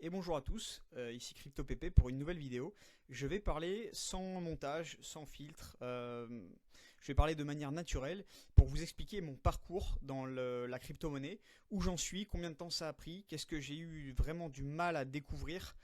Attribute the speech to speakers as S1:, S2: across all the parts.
S1: Et bonjour à tous, ici CryptoPP pour une nouvelle vidéo. Je vais parler sans montage, sans filtre. Je vais parler de manière naturelle pour vous expliquer mon parcours dans la crypto-monnaie, où j'en suis, combien de temps ça a pris, qu'est-ce que j'ai eu vraiment du mal à découvrir,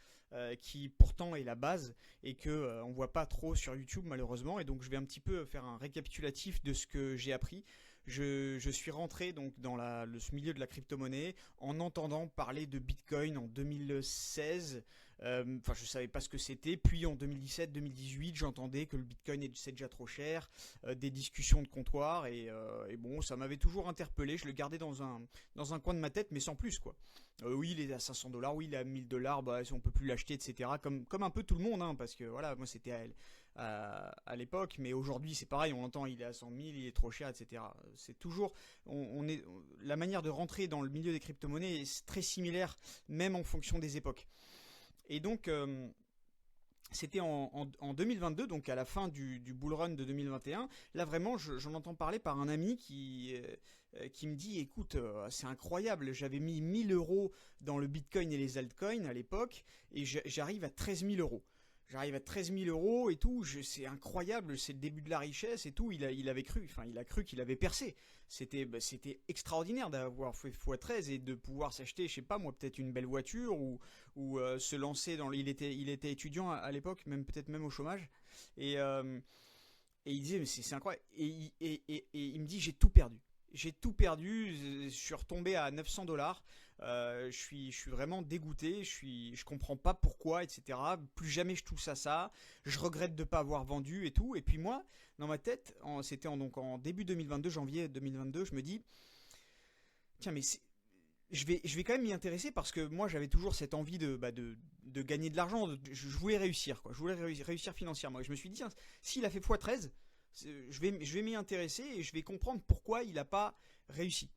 S1: qui pourtant est la base et que on voit pas trop sur YouTube malheureusement. Et donc je vais un petit peu faire un récapitulatif de ce que j'ai appris. Je suis rentré donc dans ce milieu de la crypto-monnaie en entendant parler de Bitcoin en 2016. Enfin, je savais pas ce que c'était. Puis en 2017-2018, j'entendais que le Bitcoin c'est déjà trop cher, des discussions de comptoir et bon, ça m'avait toujours interpellé. Je le gardais dans un coin de ma tête, mais sans plus quoi. Oui, il est à 500 dollars, oui, il est à 1000 dollars, bah, si on peut plus l'acheter, etc. Comme un peu tout le monde, hein, parce que voilà, moi c'était à l'époque, mais aujourd'hui c'est pareil, on entend il est à 100 000, il est trop cher, etc. C'est toujours, la manière de rentrer dans le milieu des crypto-monnaies est très similaire, même en fonction des époques. Et donc, c'était en 2022, donc à la fin du bull run de 2021. Là, vraiment, j'en entends parler par un ami qui me dit, écoute, c'est incroyable, j'avais mis 1000 euros dans le Bitcoin et les altcoins à l'époque, et j'arrive à 13 000 euros. J'arrive à 13 000 euros et tout, c'est incroyable, c'est le début de la richesse et tout. Il avait cru, enfin, il a cru qu'il avait percé. C'était extraordinaire d'avoir fait x13 et de pouvoir s'acheter, je sais pas moi, peut-être une belle voiture ou se lancer dans. Il était étudiant à l'époque, même peut-être même au chômage. Et, euh, et il disait, mais c'est incroyable. Et il me dit, j'ai tout perdu. J'ai tout perdu, je suis retombé à 900 dollars. Je suis vraiment dégoûté, je comprends pas pourquoi, etc. Plus jamais je touche à ça. Je regrette de ne pas avoir vendu et tout. Et puis moi, dans ma tête, c'était donc en début 2022, janvier 2022, je me dis, tiens, mais je vais quand même m'y intéresser parce que moi j'avais toujours cette envie de gagner de l'argent. Je voulais réussir, quoi. Je voulais réussir financièrement. Et je me suis dit, tiens, s'il a fait x13, je vais m'y intéresser et je vais comprendre pourquoi il n'a pas réussi.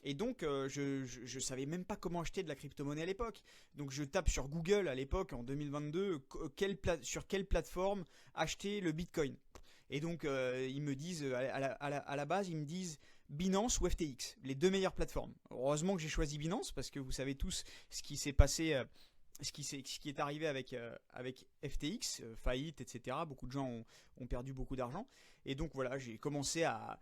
S1: Et donc, je savais même pas comment acheter de la crypto-monnaie à l'époque. Donc, je tape sur Google à l'époque, en 2022, sur quelle plateforme acheter le Bitcoin. Et donc, ils me disent, à la base, ils me disent Binance ou FTX, les deux meilleures plateformes. Heureusement que j'ai choisi Binance, parce que vous savez tous ce qui s'est passé, ce qui est arrivé avec FTX, faillite, etc. Beaucoup de gens ont perdu beaucoup d'argent. Et donc voilà, j'ai commencé à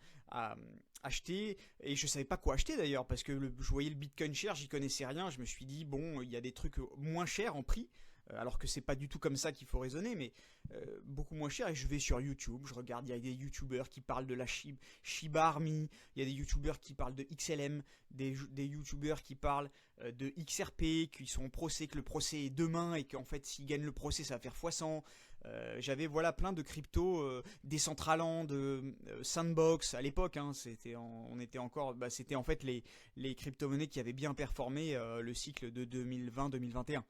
S1: acheter, et je savais pas quoi acheter d'ailleurs, parce que je voyais le Bitcoin cher, j'y connaissais rien. Je me suis dit, bon, il y a des trucs moins chers en prix, alors que c'est pas du tout comme ça qu'il faut raisonner, mais beaucoup moins cher. Et je vais sur YouTube, je regarde, il y a des youtubeurs qui parlent de la Shiba Army, il y a des youtubeurs qui parlent de XLM, des youtubeurs qui parlent de XRP, qui sont au procès, que le procès est demain et qu'en fait s'ils gagnent le procès ça va faire x100. J'avais voilà plein de cryptos, Decentraland, Sandbox à l'époque, hein, on était encore, c'était en fait les crypto-monnaies qui avaient bien performé le cycle de 2020-2021.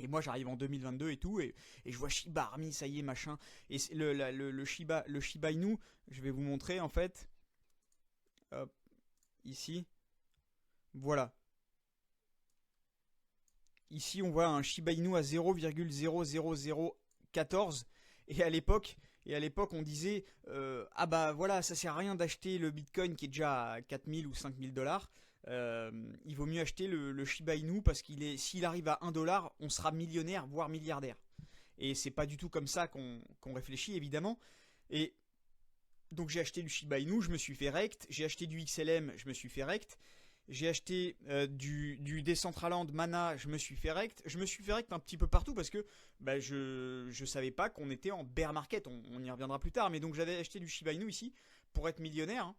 S1: Et moi j'arrive en 2022 et tout, et je vois Shiba Army, ça y est, machin. Et le Shiba Inu, je vais vous montrer en fait, hop, ici, voilà. Ici on voit un Shiba Inu à 0,00014, et à l'époque, on disait ah bah voilà, ça sert à rien d'acheter le Bitcoin qui est déjà à 4000 ou 5000 dollars. Il vaut mieux acheter le Shiba Inu parce s'il arrive à 1 dollar, on sera millionnaire, voire milliardaire. Et c'est pas du tout comme ça qu'on réfléchit, évidemment. Et donc j'ai acheté du Shiba Inu, je me suis fait rect. J'ai acheté du XLM, je me suis fait rect. J'ai acheté du Decentraland Mana, je me suis fait rect. Je me suis fait rect un petit peu partout parce que je savais pas qu'on était en bear market. On y reviendra plus tard. Mais donc j'avais acheté du Shiba Inu ici pour être millionnaire, hein.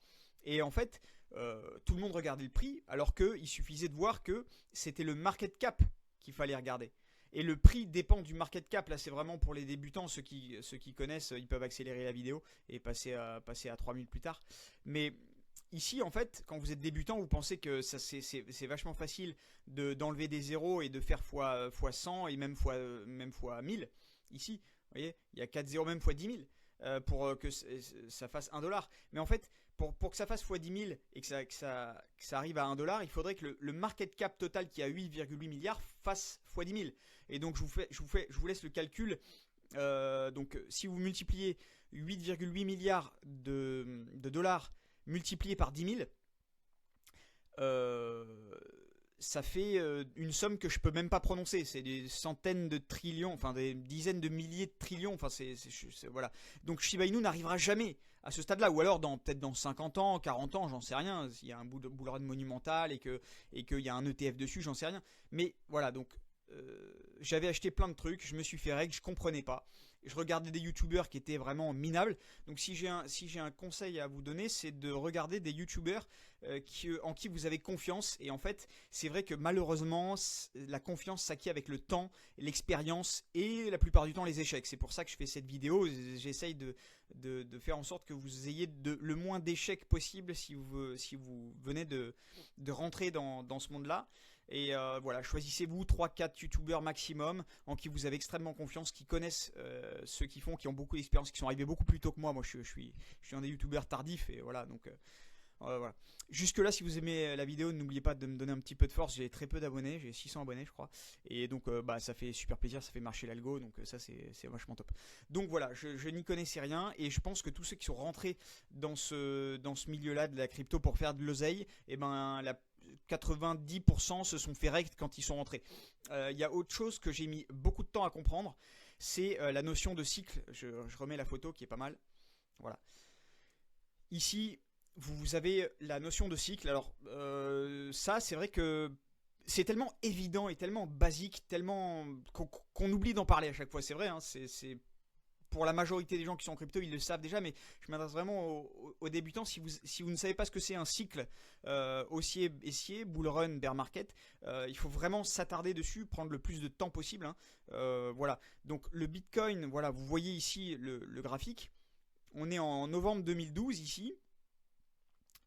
S1: Et en fait, tout le monde regardait le prix alors qu'il suffisait de voir que c'était le market cap qu'il fallait regarder. Et le prix dépend du market cap. Là, c'est vraiment pour les débutants. Ceux qui connaissent, ils peuvent accélérer la vidéo et passer à 3000 plus tard. Mais ici, en fait, quand vous êtes débutant, vous pensez que c'est vachement facile d'enlever des zéros et de faire fois 100 et même fois 1000. Ici, vous voyez, il y a 4 zéros, même fois 10 000 pour que ça fasse 1 dollar. Mais en fait, pour que ça fasse fois 10 000 et que ça arrive à 1 dollar, il faudrait que le market cap total qui est à 8,8 milliards fasse fois 10 000. Et donc, je vous laisse le calcul. Donc, si vous multipliez 8,8 milliards de dollars multiplié par 10 000, ça fait une somme que je peux même pas prononcer. C'est des centaines de trillions, enfin des dizaines de milliers de trillions. Enfin, voilà. Donc Shiba Inu n'arrivera jamais à ce stade-là, ou alors peut-être dans 50 ans, 40 ans, j'en sais rien. S'il y a un bull run monumental et qu'il y a un ETF dessus, j'en sais rien. Mais voilà, donc j'avais acheté plein de trucs, je me suis fait règle, je comprenais pas. Je regardais des youtubeurs qui étaient vraiment minables. Donc si j'ai un conseil à vous donner, c'est de regarder des youtubeurs en qui vous avez confiance. Et en fait, c'est vrai que malheureusement, la confiance s'acquiert avec le temps, l'expérience et la plupart du temps les échecs. C'est pour ça que je fais cette vidéo. J'essaye de faire en sorte que vous ayez le moins d'échecs possible si vous venez de rentrer dans ce monde-là. Et voilà, choisissez-vous 3-4 youtubeurs maximum en qui vous avez extrêmement confiance, qui connaissent ceux qui font, qui ont beaucoup d'expérience, qui sont arrivés beaucoup plus tôt que moi. Moi, je suis un des youtubeurs tardifs et voilà. Donc voilà. Jusque là, si vous aimez la vidéo, n'oubliez pas de me donner un petit peu de force. J'ai très peu d'abonnés, j'ai 600 abonnés, je crois. Et donc, ça fait super plaisir, ça fait marcher l'algo. Donc ça, c'est vachement top. Donc voilà, je n'y connaissais rien et je pense que tous ceux qui sont rentrés dans ce milieu-là de la crypto pour faire de l'oseille, et ben 90% se sont fait rect quand ils sont rentrés. Il y a autre chose que j'ai mis beaucoup de temps à comprendre, c'est la notion de cycle. Je remets la photo qui est pas mal. Voilà. Ici, vous avez la notion de cycle. Alors ça, c'est vrai que c'est tellement évident et tellement basique, tellement qu'on oublie d'en parler à chaque fois. C'est vrai, hein, c'est pour la majorité des gens qui sont en crypto, ils le savent déjà, mais je m'adresse vraiment aux débutants. Si vous ne savez pas ce que c'est un cycle haussier, baissier, bull run, bear market, il faut vraiment s'attarder dessus, prendre le plus de temps possible. Hein. Voilà. Donc le Bitcoin, voilà, vous voyez ici le graphique. On est en novembre 2012 ici.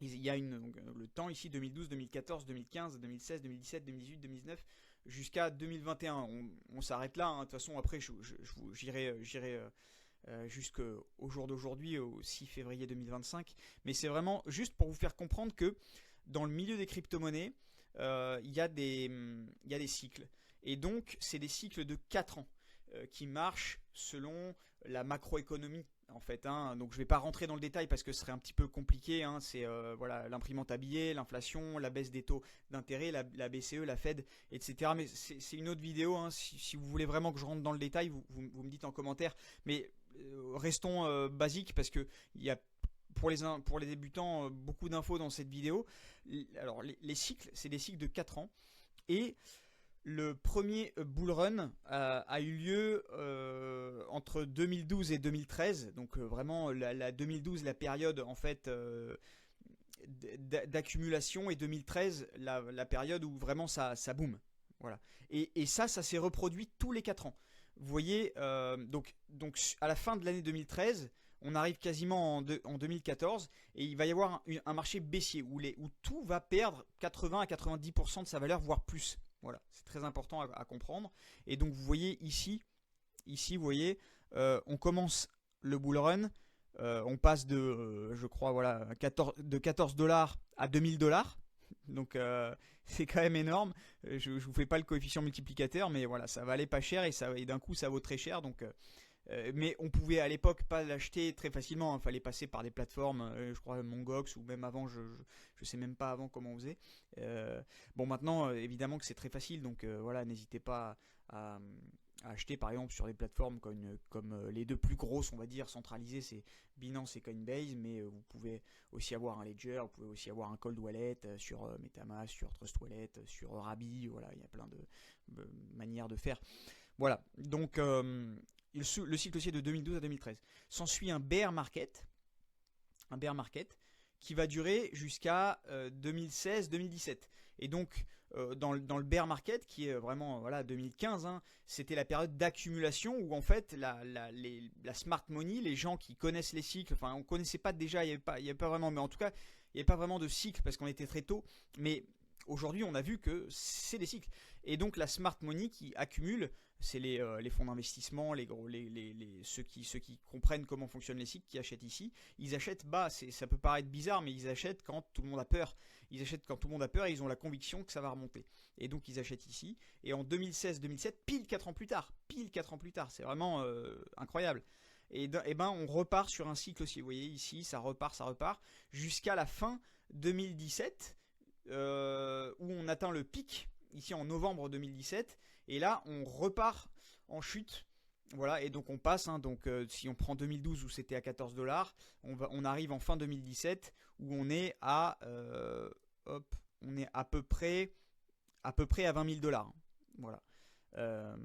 S1: Il y a le temps ici 2012, 2014, 2015, 2016, 2017, 2018, 2019 jusqu'à 2021. On s'arrête là. Hein. De toute façon, après, j'irai jusqu'au jour d'aujourd'hui, au 6 février 2025. Mais c'est vraiment juste pour vous faire comprendre que dans le milieu des crypto-monnaies, il y a des cycles. Et donc, c'est des cycles de 4 ans qui marchent selon la macroéconomie. En fait, hein. Donc je ne vais pas rentrer dans le détail parce que ce serait un petit peu compliqué. Hein. C'est voilà, l'imprimante à billets, l'inflation, la baisse des taux d'intérêt, la BCE, la Fed, etc. Mais c'est une autre vidéo. Hein. Si vous voulez vraiment que je rentre dans le détail, vous me dites en commentaire. Mais restons basiques parce que il y a pour les débutants beaucoup d'infos dans cette vidéo. Alors les cycles, c'est des cycles de 4 ans et le premier bull run a eu lieu entre 2012 et 2013, donc vraiment la 2012 la période en fait d'accumulation et 2013 la période où vraiment ça boom. Voilà. Et ça s'est reproduit tous les 4 ans. Vous voyez, donc à la fin de l'année 2013, on arrive quasiment en 2014 et il va y avoir un marché baissier où tout va perdre 80 à 90% de sa valeur, voire plus. Voilà, c'est très important à comprendre. Et donc vous voyez ici vous voyez, on commence le bull run, on passe je crois, voilà, de 14 $ à 2000 $. Donc c'est quand même énorme. Je ne vous fais pas le coefficient multiplicateur, mais voilà, ça valait pas cher et d'un coup ça vaut très cher. Donc mais on pouvait à l'époque pas l'acheter très facilement. Il fallait passer par des plateformes, je crois Mongox ou même avant, je sais même pas avant comment on faisait. Bon, maintenant évidemment que c'est très facile, donc voilà, n'hésitez pas à acheter par exemple sur des plateformes comme les deux plus grosses, on va dire centralisées, c'est Binance et Coinbase, mais vous pouvez aussi avoir un Ledger, vous pouvez aussi avoir un Cold Wallet sur MetaMask, sur Trust Wallet, sur Rabi. Voilà, il y a plein de manières de faire. Voilà, donc le cycle aussi est de 2012 à 2013. S'ensuit un bear market qui va durer jusqu'à 2016-2017. Et donc dans le bear market, qui est vraiment voilà 2015, hein, c'était la période d'accumulation où en fait la smart money, les gens qui connaissent les cycles, enfin on connaissait pas déjà, il y avait pas vraiment, mais en tout cas il n'y avait pas vraiment de cycle parce qu'on était très tôt, mais aujourd'hui on a vu que c'est des cycles. Et donc la smart money qui accumule, c'est les fonds d'investissement, ceux qui comprennent comment fonctionnent les cycles, qui achètent ici. Ils achètent bas, ça peut paraître bizarre, mais ils achètent quand tout le monde a peur. Ils achètent quand tout le monde a peur et ils ont la conviction que ça va remonter. Et donc ils achètent ici. Et en 2016-2017, pile 4 ans plus tard, c'est vraiment incroyable. Et ben on repart sur un cycle aussi. Vous voyez ici, ça repart, jusqu'à la fin 2017. où on atteint le pic, ici en novembre 2017, et là on repart en chute. Voilà, et donc on passe, hein, donc si on prend 2012 où c'était à 14 $, on arrive en fin 2017 où on est on est à peu près à 20 000 $. Voilà. Euh,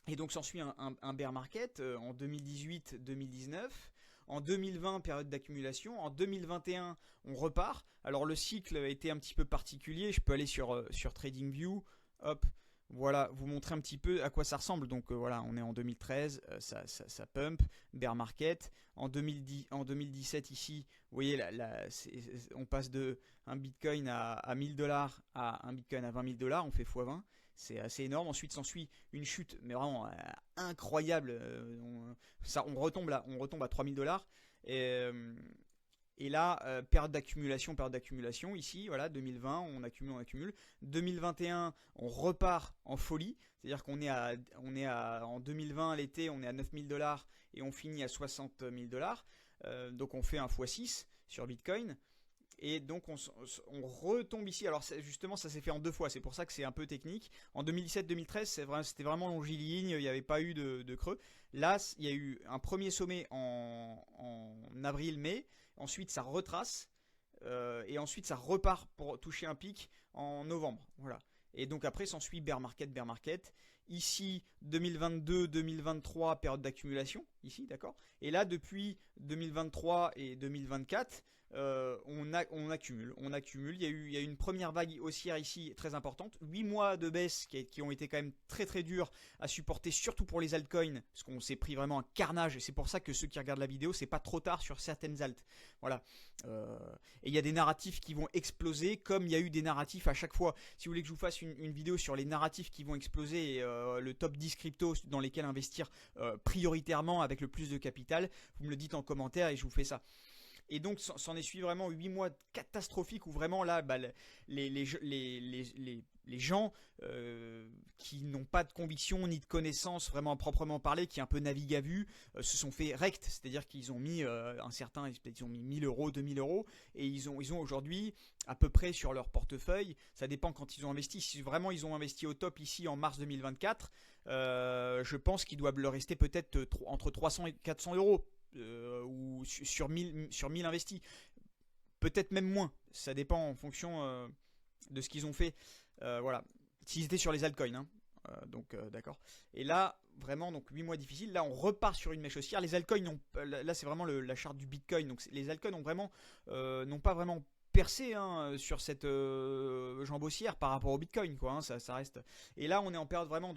S1: et donc s'ensuit un bear market en 2018-2019. En 2020, période d'accumulation. En 2021, on repart. Alors le cycle a été un petit peu particulier. Je peux aller sur TradingView. Hop, voilà, vous montrer un petit peu à quoi ça ressemble. Donc voilà, on est en 2013, ça pump, bear market. En 2017 ici, vous voyez, on passe de un Bitcoin à 1000 $ à un Bitcoin à 20 000 $. On fait x20. C'est assez énorme. Ensuite s'ensuit une chute, mais vraiment incroyable. On retombe là, on retombe à 3000 $. Et là, période d'accumulation. Ici, voilà, 2020, on accumule. 2021, on repart en folie. C'est-à-dire qu'on est en 2020, l'été, on est à 9000 $ et on finit à 60 000 $. Donc on fait un x6 sur Bitcoin. Et donc on retombe ici. Alors justement, ça s'est fait en 2 fois. C'est pour ça que c'est un peu technique. En 2017-2013, c'était vraiment longiligne. Il n'y avait pas eu de creux. Là, il y a eu un premier sommet en avril-mai. Ensuite, ça retrace. Et ensuite, ça repart pour toucher un pic en novembre. Voilà. Et donc après, s'ensuit bear market. Ici, 2022-2023, période d'accumulation. Ici, d'accord. Et là, depuis 2023 et 2024, on accumule. Il y a eu une première vague haussière ici très importante. 8 mois de baisse qui ont été quand même très très durs à supporter, surtout pour les altcoins, parce qu'on s'est pris vraiment un carnage. Et c'est pour ça que ceux qui regardent la vidéo, c'est pas trop tard sur certaines alts. Voilà. Et il y a des narratifs qui vont exploser, comme il y a eu des narratifs à chaque fois. Si vous voulez que je vous fasse une vidéo sur les narratifs qui vont exploser et le top 10 crypto dans lesquels investir prioritairement avec le plus de capital, vous me le dites en commentaire et je vous fais ça. Et donc, s'en est suivi vraiment 8 mois catastrophiques où vraiment là, les gens qui n'ont pas de conviction ni de connaissance vraiment à proprement parler, qui un peu naviguent à vue, se sont fait rect. C'est-à-dire qu'ils ont mis ils ont mis 1000 €, 2000 €, et ils ont aujourd'hui à peu près sur leur portefeuille, ça dépend quand ils ont investi. Si vraiment ils ont investi au top ici en mars 2024, je pense qu'il doit leur rester peut-être entre 300 et 400 €. Ou sur 1000 investis, peut-être même moins, ça dépend en fonction de ce qu'ils ont fait, voilà, s'ils étaient sur les altcoins, hein. D'accord. Et là vraiment, donc 8 mois difficiles. Là on repart sur une mèche haussière. Les altcoins là c'est vraiment la charte du Bitcoin, donc les altcoins n'ont pas vraiment percé, hein, sur cette jambe haussière par rapport au Bitcoin, quoi, hein, ça reste. Et là on est en période vraiment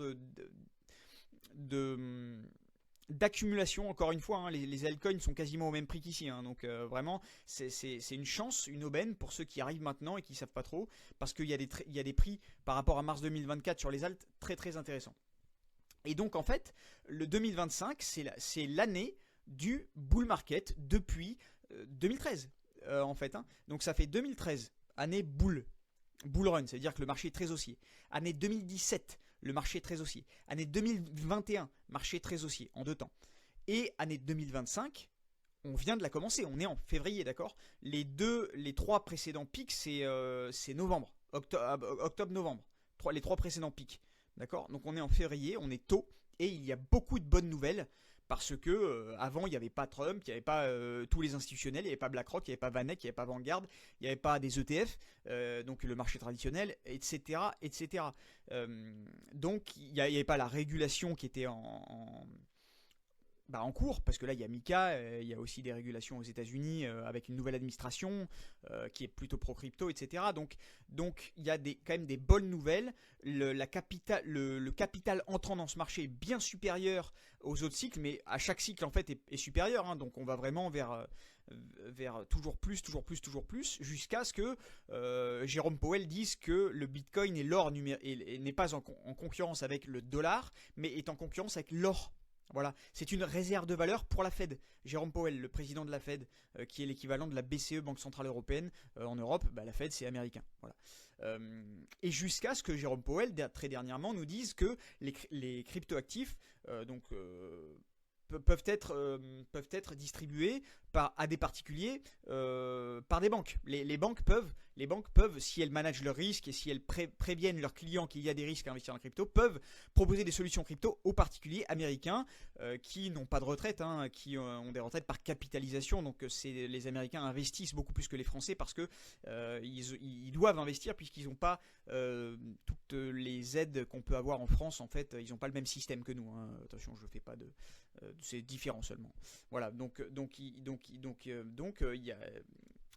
S1: d'accumulation, encore une fois, hein, les altcoins sont quasiment au même prix qu'ici, hein, donc vraiment c'est une chance, une aubaine pour ceux qui arrivent maintenant et qui ne savent pas trop, parce qu'il y a des prix par rapport à mars 2024 sur les alts très très intéressants. Et donc en fait le 2025 c'est l'année du bull market depuis 2013, en fait, hein. Donc ça fait 2013, année bull run, ça veut dire que le marché est très haussier. Année 2017, le marché est très haussier. Année 2021, marché très haussier en 2 temps. Et année 2025, on vient de la commencer, on est en février, d'accord. Les 3 précédents pics, c'est novembre, octobre-novembre, les 3 précédents pics, d'accord. Donc on est en février, on est tôt, et il y a beaucoup de bonnes nouvelles. Parce que avant il n'y avait pas Trump, il n'y avait pas tous les institutionnels, il n'y avait pas BlackRock, il n'y avait pas Vanek, il n'y avait pas Vanguard, il n'y avait pas des ETF, donc le marché traditionnel, etc. etc. Donc il n'y avait pas la régulation qui était en cours, parce que là il y a MiCA, il y a aussi des régulations aux États-Unis avec une nouvelle administration qui est plutôt pro-crypto, etc. Donc il y a quand même des bonnes nouvelles. Le capital entrant dans ce marché est bien supérieur aux autres cycles, mais à chaque cycle en fait est supérieur, hein. Donc on va vraiment vers toujours plus, jusqu'à ce que Jérôme Powell dise que le Bitcoin et l'or n'est pas en concurrence avec le dollar, mais est en concurrence avec l'or. Voilà, c'est une réserve de valeur pour la Fed. Jérôme Powell, le président de la Fed, qui est l'équivalent de la BCE, Banque Centrale Européenne, en Europe, la Fed c'est américain. Voilà. Et jusqu'à ce que Jérôme Powell, très dernièrement, nous dise que les cryptoactifs peuvent être distribués à des particuliers par des banques. Les banques peuvent, si elles managent leurs risques et si elles préviennent leurs clients qu'il y a des risques à investir en crypto, peuvent proposer des solutions crypto aux particuliers américains qui n'ont pas de retraite, hein, qui ont des retraites par capitalisation. Donc les Américains investissent beaucoup plus que les Français parce que ils doivent investir puisqu'ils n'ont pas toutes les aides qu'on peut avoir en France. En fait, ils n'ont pas le même système que nous, hein. Attention, je ne fais pas de... c'est différent seulement. Voilà,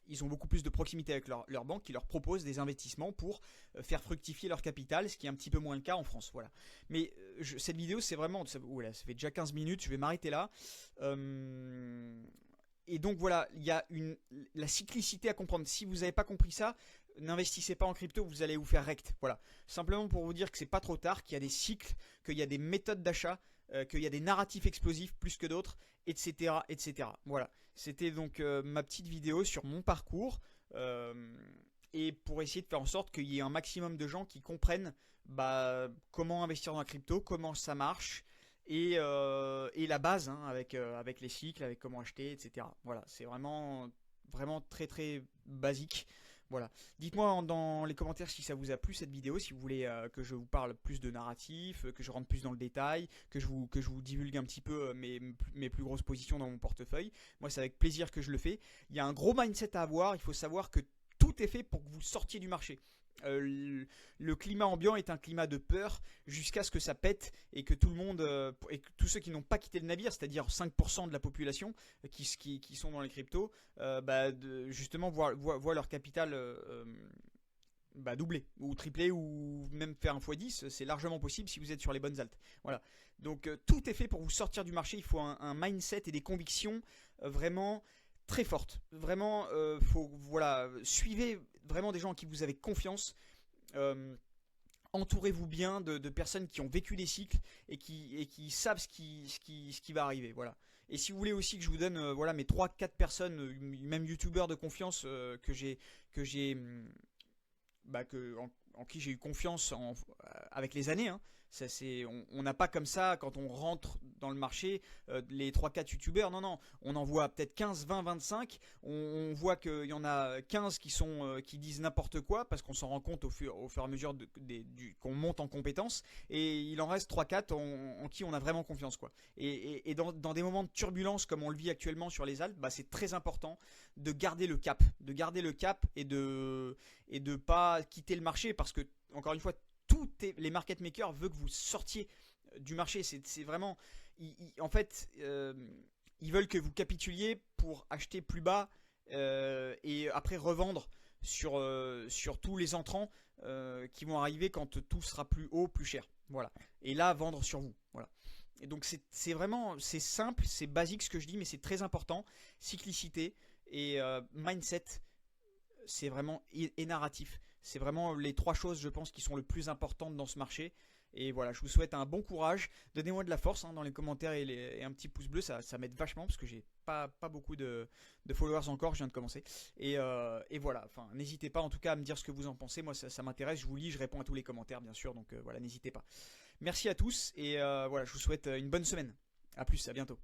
S1: ils ont beaucoup plus de proximité avec leur banque qui leur propose des investissements pour faire fructifier leur capital, ce qui est un petit peu moins le cas en France. Voilà. Mais cette vidéo, c'est vraiment... Voilà, ça fait déjà 15 minutes, je vais m'arrêter là. Et donc voilà, il y a la cyclicité à comprendre. Si vous n'avez pas compris ça, n'investissez pas en crypto, vous allez vous faire rect. Voilà. Simplement pour vous dire que c'est pas trop tard, qu'il y a des cycles, qu'il y a des méthodes d'achat, qu'il y a des narratifs explosifs plus que d'autres, etc., etc. Voilà. C'était donc ma petite vidéo sur mon parcours et pour essayer de faire en sorte qu'il y ait un maximum de gens qui comprennent comment investir dans la crypto, comment ça marche et la base, hein, avec les cycles, avec comment acheter, etc. Voilà, c'est vraiment très très basique. Voilà. Dites-moi dans les commentaires si ça vous a plu cette vidéo, si vous voulez que je vous parle plus de narratif, que je rentre plus dans le détail, que je vous divulgue un petit peu mes plus grosses positions dans mon portefeuille. Moi, c'est avec plaisir que je le fais. Il y a un gros mindset à avoir. Il faut savoir que tout est fait pour que vous sortiez du marché. Le climat ambiant est un climat de peur jusqu'à ce que ça pète et que tout le monde et que tous ceux qui n'ont pas quitté le navire, c'est-à-dire 5% de la population qui sont dans les cryptos, justement voient leur capital doubler ou tripler ou même faire un x10. C'est largement possible si vous êtes sur les bonnes altes. Voilà. Donc tout est fait pour vous sortir du marché. Il faut un mindset et des convictions vraiment très fortes. Vraiment, suivez vraiment des gens en qui vous avez confiance. Entourez-vous bien de personnes qui ont vécu des cycles et qui savent ce qui va arriver. Voilà. Et si vous voulez aussi que je vous donne mes 3-4 personnes, même youtubeurs de confiance en qui j'ai eu confiance avec les années, hein. On n'a pas comme ça quand on rentre dans le marché les 3-4 youtubeurs. Non, on en voit peut-être 15, 20, 25. On voit qu'il y en a 15 qui disent n'importe quoi parce qu'on s'en rend compte au fur et à mesure qu'on monte en compétences. Et il en reste 3-4 en qui on a vraiment confiance, quoi. Et dans des moments de turbulence comme on le vit actuellement sur les Alpes, c'est très important de garder le cap. Et de pas quitter le marché parce que, encore une fois, les market makers veulent que vous sortiez du marché. C'est vraiment... En fait, ils veulent que vous capituliez pour acheter plus bas et après revendre sur tous les entrants qui vont arriver quand tout sera plus haut, plus cher. Voilà. Et là, vendre sur vous. Voilà. Et donc, c'est simple, c'est basique ce que je dis, mais c'est très important. Cyclicité et mindset, c'est vraiment et narratif. C'est vraiment les 3 choses, je pense, qui sont le plus importantes dans ce marché. Et voilà, je vous souhaite un bon courage. Donnez-moi de la force, hein, dans les commentaires et un petit pouce bleu, ça m'aide vachement parce que j'ai pas beaucoup de followers encore, je viens de commencer. Et voilà, enfin, n'hésitez pas en tout cas à me dire ce que vous en pensez. Moi, ça m'intéresse, je vous lis, je réponds à tous les commentaires, bien sûr. Donc voilà, n'hésitez pas. Merci à tous et voilà, je vous souhaite une bonne semaine. A plus, à bientôt.